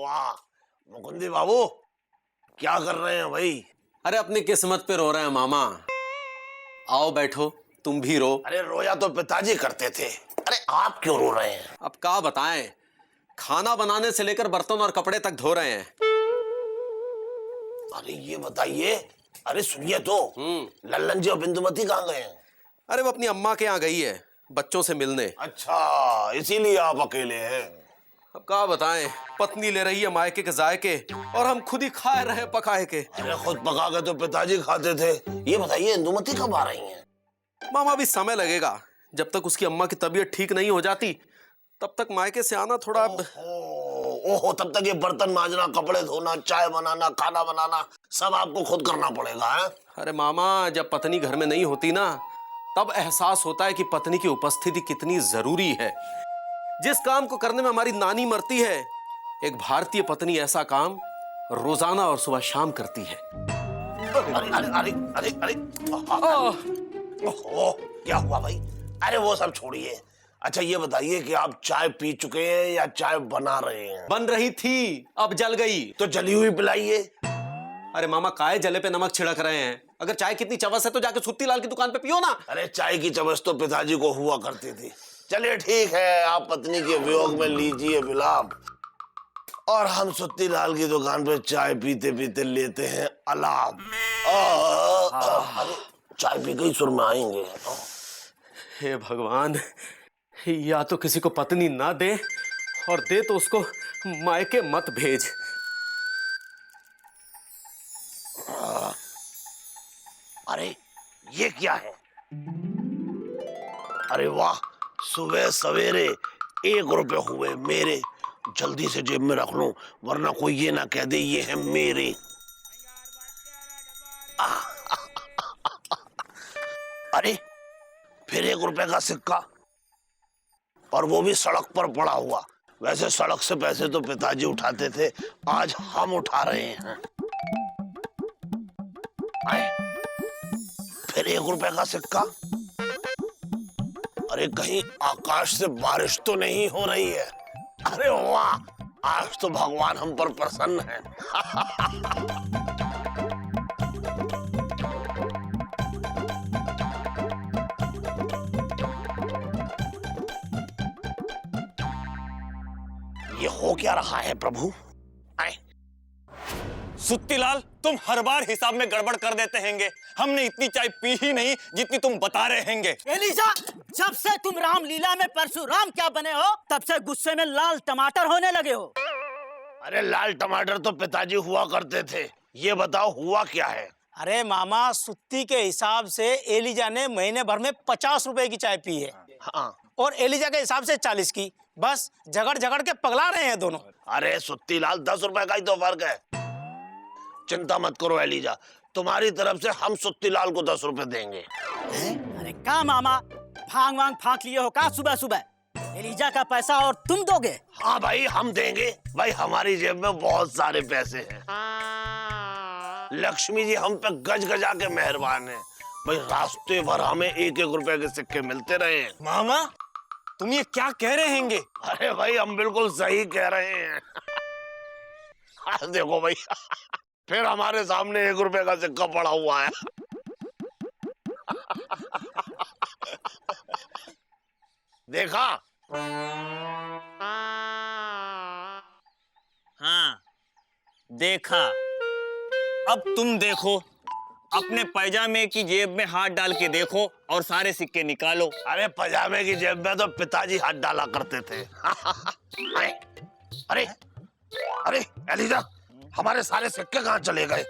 वाह मुकुंदी बाबू, क्या कर रहे हैं भाई? अरे अपनी किस्मत पे रो रहे हैं मामा। आओ बैठो, तुम भी रो। अरे रोया तो पिताजी करते थे, अरे आप क्यों रो रहे हैं? अब क्या बताएं, खाना बनाने से लेकर बर्तन और कपड़े तक धो रहे हैं। अरे ये बताइए, अरे सुनिए तो, लल्लन जी और बिंदुमती कहाँ गए हैं? अरे वो अपनी अम्मा के यहाँ गई है बच्चों से मिलने। अच्छा, इसीलिए आप अकेले हैं। अब क्या बताएं, पत्नी ले रही है मायके के जायके और हम खुद ही खाए रहे पकाए के। अरे खुद पका के तो पिताजी खाते थे। ये बताइए इंदुमती कब आ रही हैं? मामा भी समय लगेगा, जब तक उसकी अम्मा की तबीयत ठीक नहीं हो जाती तब तक मायके से आना थोड़ा। ओहो, तब तक ये बर्तन मांजना, कपड़े धोना, चाय बनाना, खाना बनाना सब आपको खुद करना पड़ेगा है? अरे मामा, जब पत्नी घर में नहीं होती ना तब एहसास होता है कि पत्नी की उपस्थिति कितनी जरूरी है। जिस काम को करने में हमारी नानी मरती है, एक भारतीय पत्नी ऐसा काम रोजाना और सुबह शाम करती है। अरे अरे अरे अरे अरे ओहो, क्या हुआ भाई? अरे वो सब छोड़िए। अच्छा ये बताइए कि आप चाय पी चुके हैं या चाय बना रहे हैं? बन रही थी, अब जल गई। तो जली हुई पिलाइए। अरे मामा, काहे जले पे नमक छिड़क रहे हैं? अगर चाय कितनी चवस है तो जाके सुत्ती लाल की दुकान पे पियो ना। अरे चाय की चवस तो पिताजी को हुआ करती थी। चलिए ठीक है, आप पत्नी के वियोग में लीजिए विलाप और हम सुत्ती लाल की दुकान पे चाय पीते पीते लेते हैं अलाप। अरे चाय पी के ही सुर में आएंगे। हे भगवान, या तो किसी को पत्नी ना दे और दे तो उसको मायके मत भेज। अरे ये क्या है? अरे वाह, सुबह सवेरे 1 रुपए हुए मेरे। जल्दी से जेब में रख लूं वरना कोई ये ना कह दे ये है मेरे। अरे फिर 1 रुपए का सिक्का, और वो भी सड़क पर पड़ा हुआ। वैसे सड़क से पैसे तो पिताजी उठाते थे, आज हम उठा रहे हैं। आए, फिर 1 रुपए का सिक्का। अरे कहीं आकाश से बारिश तो नहीं हो रही है? अरे वाह, आज तो भगवान हम पर प्रसन्न है। ये हो क्या रहा है प्रभु? आए। सुत्तीलाल, तुम हर बार हिसाब में गड़बड़ कर देते हैंगे। हमने इतनी चाय पी ही नहीं जितनी तुम बता रहे हैंगे। एलिजा, जब से तुम रामलीला में परशुराम क्या बने हो तब से गुस्से में लाल टमाटर होने लगे हो। अरे लाल टमाटर तो पिताजी हुआ करते थे, ये बताओ हुआ क्या है? अरे मामा, सुत्ती के हिसाब से एलिजा ने महीने भर में 50 रुपए की चाय पी है। हाँ। और एलिजा के हिसाब से 40 की। बस झगड़ झगड़ के पगला रहे हैं दोनों। अरे सुत्ती लाल, 10 रुपए का ही तो फर्क है। चिंता मत करो एलिजा, तुम्हारी तरफ से हम सुत्ती लाल को 10 रुपए देंगे। अरे का मामा, भांग वांग फांक लिए हो का सुबह सुबह? एलिजा का पैसा और तुम दोगे? हाँ भाई हम देंगे, भाई हमारी जेब में बहुत सारे पैसे हैं। लक्ष्मी जी हम पे गज गजा के मेहरबान है। भाई रास्ते भर हमें 1-1 रुपए के सिक्के मिलते रहे। मामा, तुम ये क्या कह रहे हैंगे? अरे भाई हम बिल्कुल सही कह रहे हैं। देखो भाई, फिर हमारे सामने 1 रुपए का सिक्का पड़ा हुआ है। देखा? हाँ, देखा। अब तुम देखो, अपने पैजामे की जेब में हाथ डाल के देखो और सारे सिक्के निकालो। अरे पजामे की जेब में तो पिताजी हाथ डाला करते थे। अरे अरे एलिजा, हमारे सारे सिक्के कहाँ चले गए?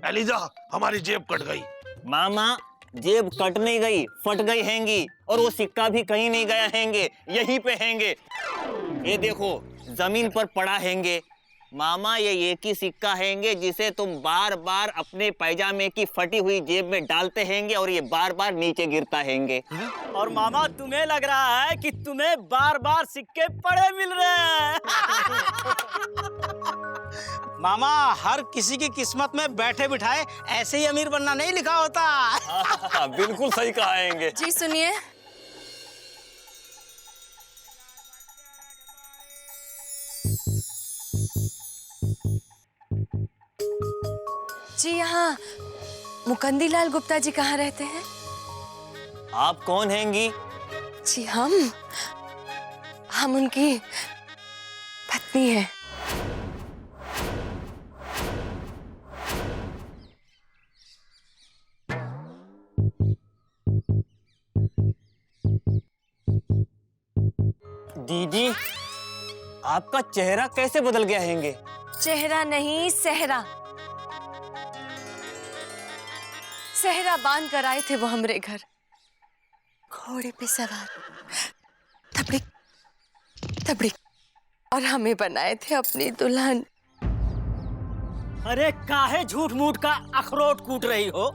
एलिजा, हमारी जेब कट गई। मामा, जेब कट नहीं गई, फट गई हैंगी और वो सिक्का भी कहीं नहीं गया हैंगे, यहीं पे हैंगे। ये देखो, जमीन पर पड़ा हैंगे। मामा, ये एक ही सिक्का हैंगे जिसे तुम बार बार अपने पैजामे की फटी हुई जेब में डालते हैंगे और ये बार बार नीचे गिरता हैंगे। और मामा, तुम्हें लग रहा है कि तुम्हें बार बार सिक्के पड़े मिल रहे हैं। मामा, हर किसी की किस्मत में बैठे बिठाए ऐसे ही अमीर बनना नहीं लिखा होता। बिल्कुल सही कहा हैंगे। जी सुनिए, जी यहाँ मुकंदीलाल गुप्ता जी कहाँ रहते हैं? आप कौन हैंगी? जी हम उनकी पत्नी हैं। दीदी, आपका चेहरा कैसे बदल गया हैंगे? चेहरा नहीं, सहरा। सहरा बांध कर आए थे वो हमरे घर, घोड़े पे सवार, थपड़िक थपड़िक, और हमें बनाए थे अपनी दुल्हन। अरे काहे झूठ मूठ का अखरोट कूट रही हो?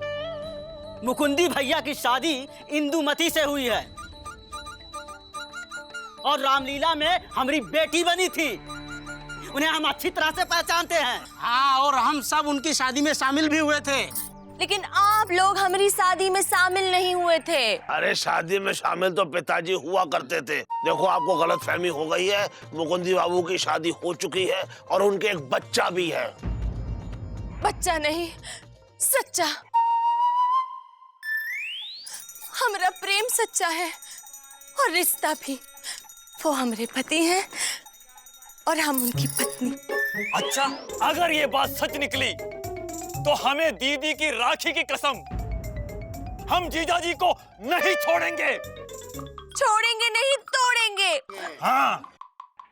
मुकुंदी भैया की शादी इंदुमती से हुई है और रामलीला में हमारी बेटी बनी थी। उन्हें हम अच्छी तरह से पहचानते हैं। हाँ, और हम सब उनकी शादी में शामिल भी हुए थे। लेकिन आप लोग हमारी शादी में शामिल नहीं हुए थे। अरे शादी में शामिल तो पिताजी हुआ करते थे। देखो आपको गलतफहमी हो गई है। मुकुंदी बाबू की शादी हो चुकी है और उनके एक बच्चा भी है। बच्चा नहीं, सच्चा। हमारा प्रेम सच्चा है और रिश्ता भी। वो हमारे पति हैं और हम उनकी पत्नी। अच्छा, अगर ये बात सच निकली तो हमें दीदी की राखी की कसम, हम जीजाजी को नहीं छोड़ेंगे। छोड़ेंगे नहीं, तोड़ेंगे। हाँ।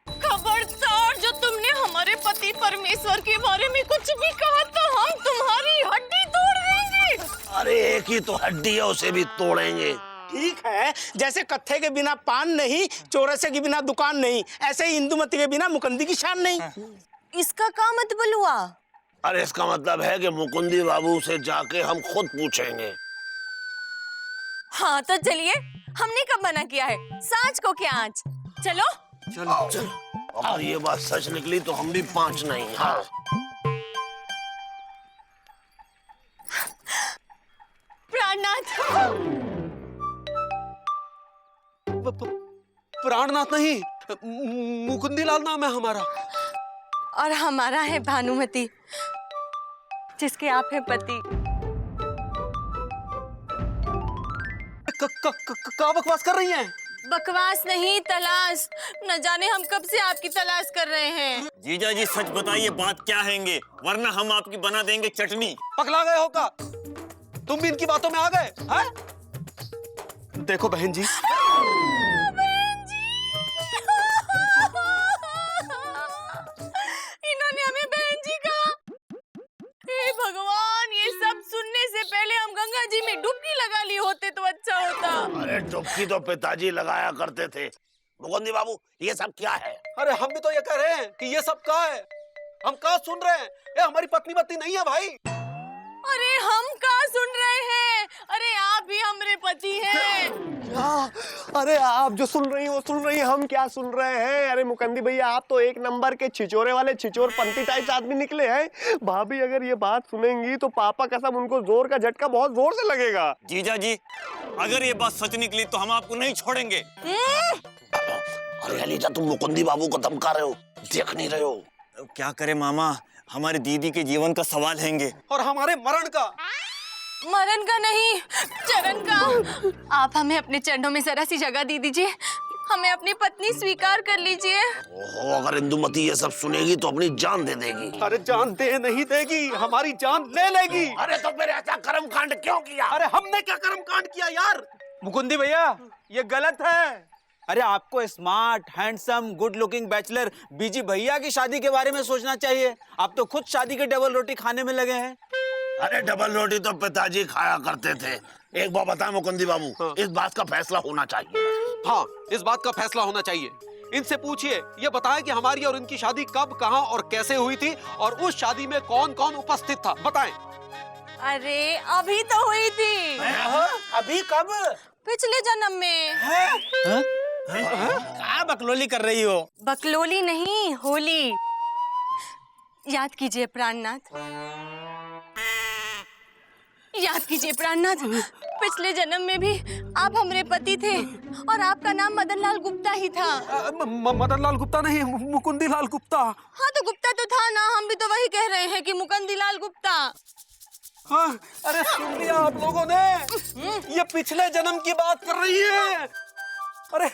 खबरदार, जो तुमने हमारे पति परमेश्वर के बारे में कुछ भी कहा तो हम तुम्हारी हड्डी तोड़ देंगे। अरे एक ही तो हड्डी है, उसे भी तोड़ेंगे। ठीक है, जैसे कत्थे के बिना पान नहीं, चौरसे के बिना दुकान नहीं, ऐसे ही इंदुमती के बिना मुकुंदी की शान नहीं। इसका क्या मतलब हुआ? अरे इसका मतलब है कि मुकुंदी बाबू से जाके हम खुद पूछेंगे। हाँ तो चलिए, हमने कब मना किया है? सांच को क्या आँच? चलो चलो। अगर ये बात सच निकली तो हम भी 5 नहीं। हाँ। प्राणनाथ। प्राणनाथ नहीं, मुकुंदीलाल नाम है हमारा। और हमारा है भानुमति, जिसके आप हैं पति। क्या बकवास कर रही हैं? बकवास नहीं, तलाश। न जाने हम कब से आपकी तलाश कर रहे हैं। जीजाजी सच बताइए, बात क्या हैंगे, वरना हम आपकी बना देंगे चटनी। पगला गए हो का? तुम भी इनकी बातों में आ गए हैं? देखो बहन जी, इन्होंने हमें बहन जी कहा। हे भगवान, ये सब सुनने से पहले हम गंगा जी में डुबकी लगा ली होते तो अच्छा होता। अरे डुबकी तो पिताजी लगाया करते थे। मुकुंदी बाबू, ये सब क्या है? अरे हम भी तो ये कह रहे हैं कि ये सब क्या है। हम क्या सुन रहे हैं? ये हमारी पत्नी पत्नी नहीं है भाई। अरे हम क्या सुन रहे हैं? अरे आप भी हमारे पति हैं। अरे आप जो सुन रही हो सुन रही, हम क्या सुन रहे हैं? अरे मुकंदी भैया, आप तो एक नंबर के छिचोरे वाले छिचोरपंती टाइप आदमी निकले हैं। भाभी अगर ये बात सुनेंगी तो पापा कसम उनको जोर का झटका बहुत जोर से लगेगा। जीजाजी, अगर ये बात सच निकली तो हम आपको नहीं छोड़ेंगे। अरे अलीजा, तुम मुकुंदी बाबू को धमका रहे हो, देख नहीं रहे हो? क्या करे मामा, हमारी दीदी के जीवन का सवाल हैंगे। और हमारे मरण का। मरण का नहीं, चरण का। आप हमें अपने चरणों में जरा सी जगह दे दीजिए, हमें अपनी पत्नी स्वीकार कर लीजिए। ओहो, अगर इंदुमती ये सब सुनेगी तो अपनी जान दे देगी। अरे जान दे नहीं देगी, हमारी जान ले लेगी। अरे तो फिर ऐसा कर्म कांड क्यों किया? अरे हमने क्या कर्म कांड किया यार? मुकुंदी भैया, ये गलत है। अरे आपको smart, handsome, good looking bachelor बीजी भैया की शादी के बारे में सोचना चाहिए। आप तो खुद शादी के डबल रोटी खाने में लगे हैं। अरे डबल रोटी तो पिताजी खाया करते थे। एक बात बताएं मुकुंदी बाबू, इस बात का फैसला होना चाहिए। हाँ, इस बात का फैसला होना चाहिए। इनसे पूछिए, ये बताएं कि हमारी और इनकी शादी कब, कहां और कैसे हुई थी, और उस शादी में कौन कौन उपस्थित था, बताएं। अरे अभी तो हुई थी। अभी कब? पिछले जन्म में। क्या बकलोली कर रही हो? बकलोली नहीं, होली। याद कीजिए प्राणनाथ, याद कीजिए प्राणनाथ। पिछले जन्म में भी आप हमारे पति थे और आपका नाम मदनलाल गुप्ता ही था। मदनलाल गुप्ता नहीं, मुकुंदीलाल गुप्ता। हाँ तो गुप्ता तो था ना, हम भी तो वही कह रहे हैं कि मुकुंदीलाल गुप्ता। हाँ, अरे सुन लिया आप लोगों ने? ये पिछले जन्म की बात कर रही है। अरे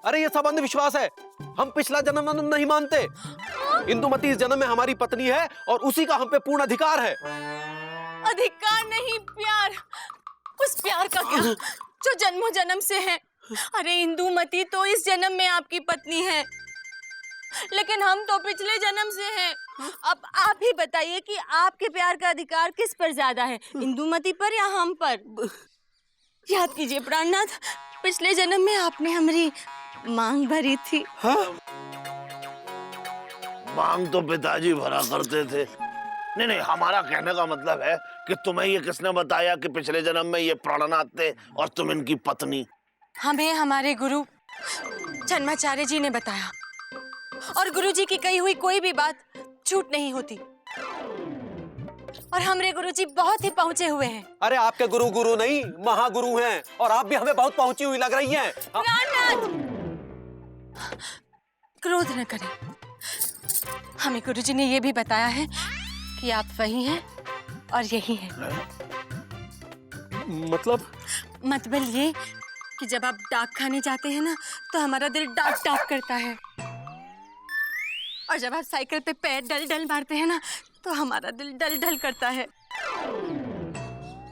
अरे ये सब अंधविश्वास है। हम पिछला जन्म नहीं मानते। इंदुमती इस जन्म में हमारी पत्नी है और उसी का हम पे पूर्ण अधिकार है। अधिकार नहीं, प्यार। उस प्यार का क्या जो जन्मों जन्म से है। अरे इंदुमती तो इस जन्म में आपकी पत्नी है, लेकिन हम तो पिछले जन्म से हैं। अब आप ही बताइए कि आपके प्यार का अधिकार किस पर ज्यादा है, इंदुमती पर या हम पर? याद कीजिए प्राणनाथ, पिछले जन्म में आपने हमारी मांग भरी थी। हाँ? मांग तो पिताजी भरा करते थे। नहीं नहीं, हमारा कहने का मतलब है कि तुम्हें ये किसने बताया कि पिछले जन्म में ये प्राणनाथ थे और तुम इनकी पत्नी? हमें हमारे गुरु जन्माचार्य जी ने बताया, और गुरु जी की कही हुई कोई भी बात झूठ नहीं होती। और हमारे गुरु जी बहुत ही पहुंचे हुए हैं। अरे आपके गुरु गुरु नहीं, महागुरु हैं, और आप भी हमें बहुत पहुंची हुई लग रही हैं। प्राणनाथ, क्रोध न करें। हमें गुरु जी ने यह भी बताया है कि आप वही हैं और यही हैं। मतलब ये कि जब आप डाक खाने जाते हैं ना, तो हमारा दिल डाक डाक करता है, और जब आप साइकिल पे पैर डल डल मारते हैं ना, तो हमारा दिल डल डल करता है।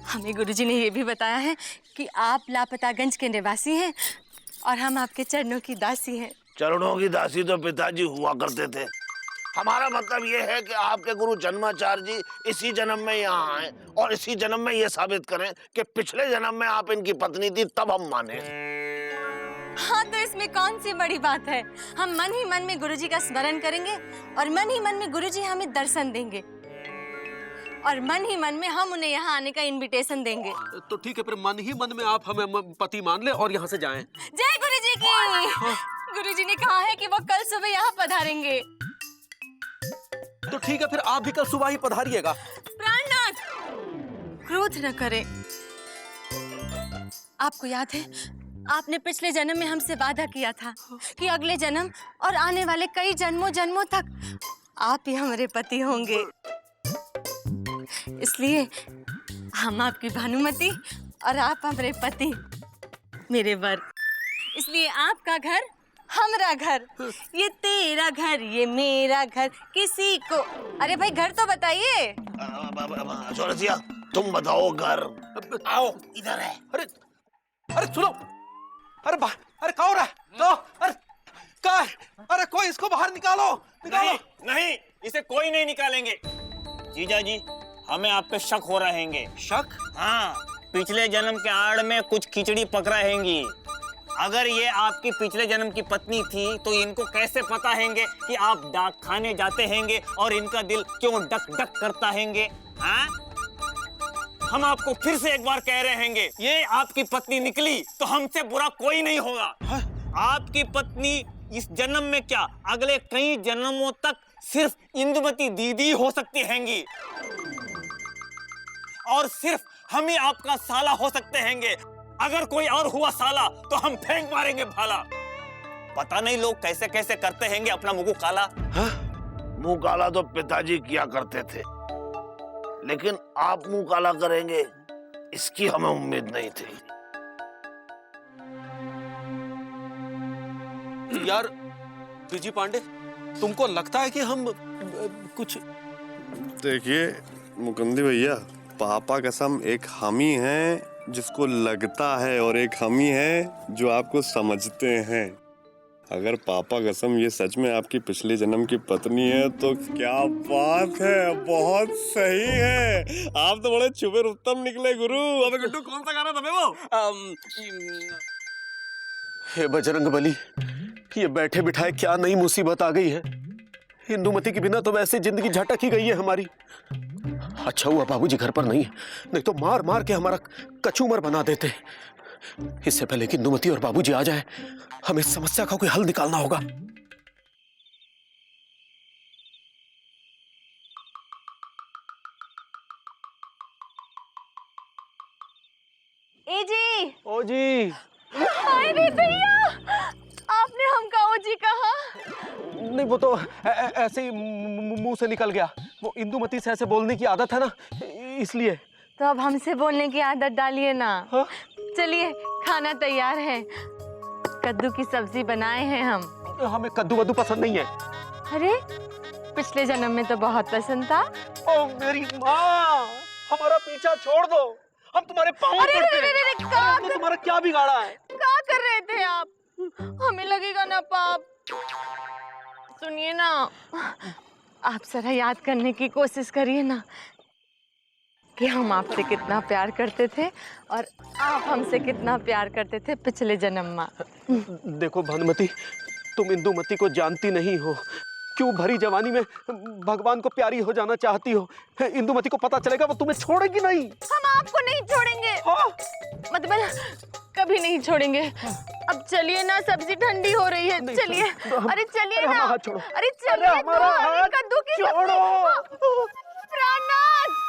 हमें गुरुजी ने यह भी बताया है कि आप लापतागंज के निवासी हैं और हम आपके चरणों की दासी हैं। चरणों की दासी तो पिताजी हुआ करते थे। हमारा मतलब ये है कि आपके गुरु जन्माचार्य जी इसी जन्म में यहाँ आए और इसी जन्म में ये साबित करें कि पिछले जन्म में आप इनकी पत्नी थी, तब हम माने। हाँ, तो इसमें कौन सी बड़ी बात है। हम मन ही मन में गुरुजी का स्मरण करेंगे और मन ही मन में गुरुजी हमें दर्शन देंगे, और मन ही मन में हम उन्हें यहाँ आने का इनविटेशन देंगे। तो ठीक है, फिर मन ही मन में आप हमें पति मान ले और यहाँ से जाएं। जय गुरुजी की। गुरुजी ने कहा है कि वो कल सुबह यहाँ पधारेंगे। तो ठीक है, फिर आप भी कल सुबह ही पधारिएगा। प्राणनाथ, क्रोध न करें। आपको याद है, आपने पिछले जन्म में हमसे वादा किया था कि अगले जन्म और आने वाले कई जन्मों जन्मों तक आप ही हमारे पति होंगे। इसलिए हम आपकी भानुमति और आप हमारे पति, मेरे वर। इसलिए आपका घर हमारा घर, ये तेरा घर, ये मेरा घर, किसी को। अरे भाई, घर तो बताइए। चौरसिया, तुम बताओ घर। आओ, इधर है। अरे अरे सुनो, अरे कहाँ हो रहा है? तो अरे अरे कोई इसको बाहर निकालो। नहीं, इसे कोई नहीं निकालेंगे। जीजा जी, हमें आप पे शक हो रहेंगे। शक? हाँ, पिछले जन्म के आड़ में कुछ खिचड़ी पक रहेंगी। अगर ये आपकी पिछले जन्म की पत्नी थी, तो इनको कैसे पता हैंगे कि आप डाक खाने जाते हैंगे और इनका दिल क्यों डक डक करता हैंगे? हाँ? हम आपको फिर से एक बार कह रहे हैंगे, ये आपकी पत्नी निकली तो हमसे बुरा कोई नहीं होगा। हाँ? आपकी पत्नी इस जन्म में क्या, अगले कई जन्मों तक सिर्फ इंदुमती दीदी हो सकती हैंगी, और सिर्फ हम ही आपका साला हो सकते हैंगे। अगर कोई और हुआ साला तो हम फेंक मारेंगे भाला। पता नहीं लोग कैसे कैसे करते हैंगे अपना मुंह काला। हाँ? मुंह काला तो पिताजी किया करते थे, लेकिन आप मुंह काला करेंगे इसकी हमें उम्मीद नहीं थी। यार बीजी पांडे, तुमको लगता है कि हम कुछ? देखिए मुकुंदी भैया, पापा कसम एक हम ही हैं जिसको लगता है, और एक हम ही हैं जो आपको समझते हैं। अगर पापा कसम ये सच में आपकी पिछले जन्म की पत्नी है तो क्या बात है, बहुत सही है। आप तो बड़े छुपे रुस्तम निकले गुरु। अबे गुड्डू, कौन सा गाना था वो? हे बजरंग बली, ये बैठे बिठाए क्या नई मुसीबत आ गई है। इंदुमती के बिना तो वैसे जिंदगी झटक ही गई है हमारी। अच्छा हुआ बाबूजी घर पर नहीं, नहीं तो मार मार के हमारा कचूमर बना देते। इससे पहले कि इंदुमती और बाबूजी आ जाए, हमें इस समस्या का कोई हल निकालना होगा। ए जी। ओ जी। हाय रे भैया, आपने हमका ओ जी कहा? नहीं, वो तो ऐसे ही मुंह से निकल गया। वो इंदुमती से ऐसे बोलने की आदत है ना, इसलिए। तो अब हमसे बोलने की आदत डालिए ना। चलिए, खाना तैयार है। कद्दू की सब्जी बनाए हैं हम। हमें कद्दू वद्दू पसंद नहीं है। अरे, पिछले जन्म में तो बहुत पसंद था। ओ मेरी माँ, हमारा पीछा छोड़ दो, हम तुम्हारे पाँव अरे पड़ते अरे, हैं। अरे, अरे, हमने तुम्हारा क्या बिगाड़ा है? क्या कर रहे थे आप? हमें लगेगा ना पाप। सुनिए ना, आप जरा याद करने की कोशिश करिए ना कि हम आपसे कितना प्यार करते थे और आप हमसे कितना प्यार करते थे पिछले जन्म में। देखो भानुमति, तुम इंदुमति को जानती नहीं हो। क्यों भरी जवानी में भगवान को प्यारी हो जाना चाहती हो। इंदुमति को पता चलेगा, वो तुम्हें छोड़ेगी नहीं। हम आपको नहीं छोड़ेंगे। हाँ? मतलब कभी नहीं छोड़ेंगे। अब चलिए ना, सब्जी ठंडी हो रही है। चलिए, अरे चलिए ना। हमारा हाथ छोड़ो। अरे चलिए, अरे हमारा हाथ कद्दू की छोड़ो। प्राणनाथ।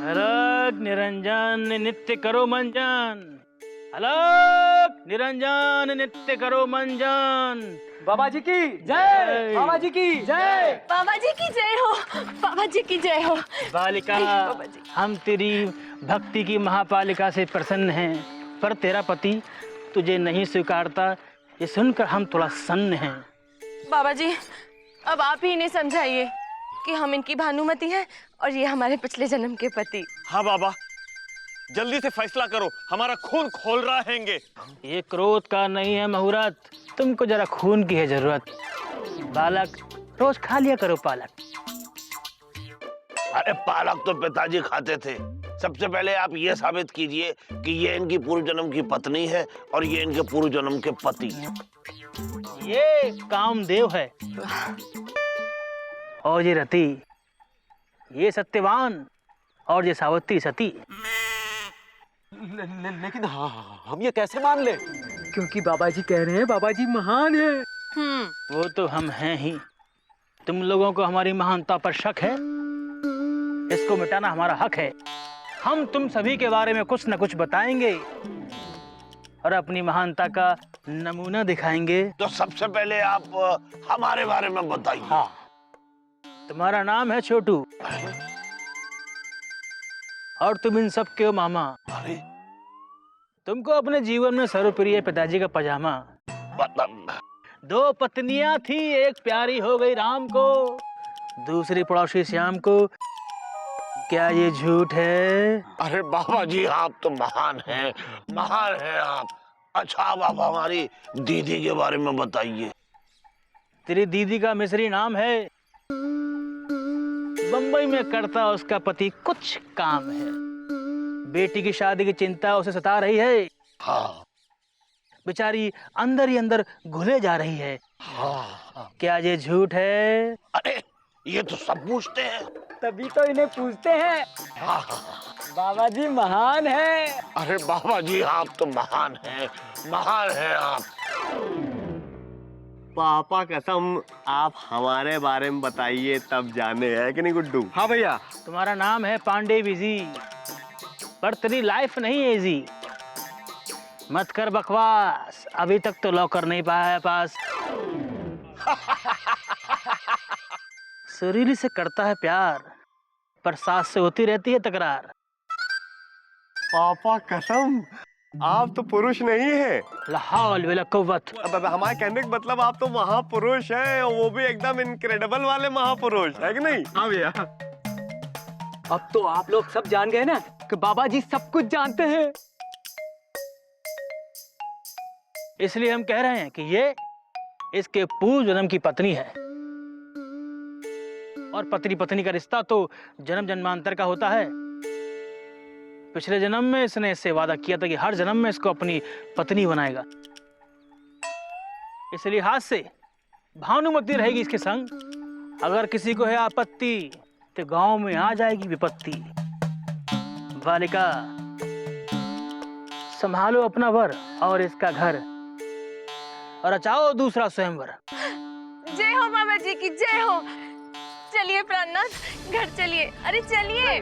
अलग निरंजन नित्य करो मंजन, अलग निरंजन नित्य करो मंजन। बाबा जी की जय, बाबा जी की जय। बाबा जी की जय हो, बाबा जी की जय हो। बालिका, बाबा जी। हम तेरी भक्ति की महापालिका से प्रसन्न हैं, पर तेरा पति तुझे नहीं स्वीकारता, ये सुनकर हम थोड़ा सन्न हैं। बाबा जी, अब आप ही इन्हें समझाइए कि हम इनकी भानुमति हैं और ये हमारे पिछले जन्म के पति। हाँ बाबा, जल्दी से फैसला करो, हमारा खून खोल रहा हैंगे। ये क्रोध का नहीं है मुहूर्त, तुमको जरा खून की है जरूरत। बालक, रोज खा लिया करो पालक। अरे पालक तो पिताजी खाते थे। सबसे पहले आप ये साबित कीजिए कि ये इनकी पूर्व जन्म की पत्नी है और ये इनके पूर्व जन्म के पति। ये कामदेव है और ये रति, ये सत्यवान और ये सावित्री सती। लेकिन हम ये कैसे मान ले? क्योंकि बाबा जी कह रहे हैं, बाबा जी महान है। वो तो हम हैं ही। तुम लोगों को हमारी महानता पर शक है, इसको मिटाना हमारा हक है। हम तुम सभी के बारे में कुछ न कुछ बताएंगे और अपनी महानता का नमूना दिखाएंगे। तो सबसे पहले आप हमारे बारे में बताइए। हाँ, तुम्हारा नाम है छोटू और तुम इन सब के हो मामा। अरे तुमको अपने जीवन में सर्वप्रिय पिताजी का पजामा। मतलब 2 पत्नियां थी, एक प्यारी हो गई राम को, दूसरी पड़ोसी श्याम को। क्या ये झूठ है? अरे बाबा जी, आप तो महान हैं, महान हैं आप। अच्छा, अब आप हमारी दीदी के बारे में बताइए। तेरी दीदी का मिस्री नाम है, बंबई में करता उसका पति कुछ काम है। बेटी की शादी की चिंता उसे सता रही है। हाँ बेचारी अंदर ही अंदर घुले जा रही है। हाँ। क्या ये झूठ है? अरे ये तो सब पूछते हैं। तभी तो इन्हें पूछते हैं। हाँ, हाँ। बाबा जी महान है। अरे बाबा जी, आप तो महान हैं, महान हैं आप। पापा कसम, आप हमारे बारे में बताइए, तब जाने है कि नहीं गुड्डू? हाँ भैया। तुम्हारा नाम है पांडे बिजी, पर तेरी लाइफ नहीं इजी। मत कर बकवास, अभी तक तो लॉकर नहीं पाया है पास। सुरीली से करता है प्यार, पर सास से होती रहती है तकरार। पापा कसम, आप तो पुरुष नहीं है। लाहौल वला कुव्वत। अब हमारे कहने का मतलब आप तो महापुरुष हैं, और वो भी एकदम इनक्रेडिबल वाले महापुरुष, है कि नहीं? हाँ भैया। अब तो आप लोग सब जान गए ना कि बाबा जी सब कुछ जानते हैं। इसलिए हम कह रहे हैं कि ये इसके पूर्व जन्म की पत्नी है, और पत्नी पत्नी का रिश्ता तो जन्म जन्मांतर का होता है। पिछले जन्म में इसने इससे वादा किया था कि हर जन्म में इसको अपनी पत्नी बनाएगा, इसलिए हाथ से भानुमति रहेगी इसके संग। अगर किसी को है आपत्ति तो गांव में आ जाएगी विपत्ति। बालिका, संभालो अपना वर और इसका घर, और रचाओ दूसरा स्वयंवर। जय हो बाबा जी की जय हो। चलिए प्राणनाथ, घर चलिए। अरे चलिए।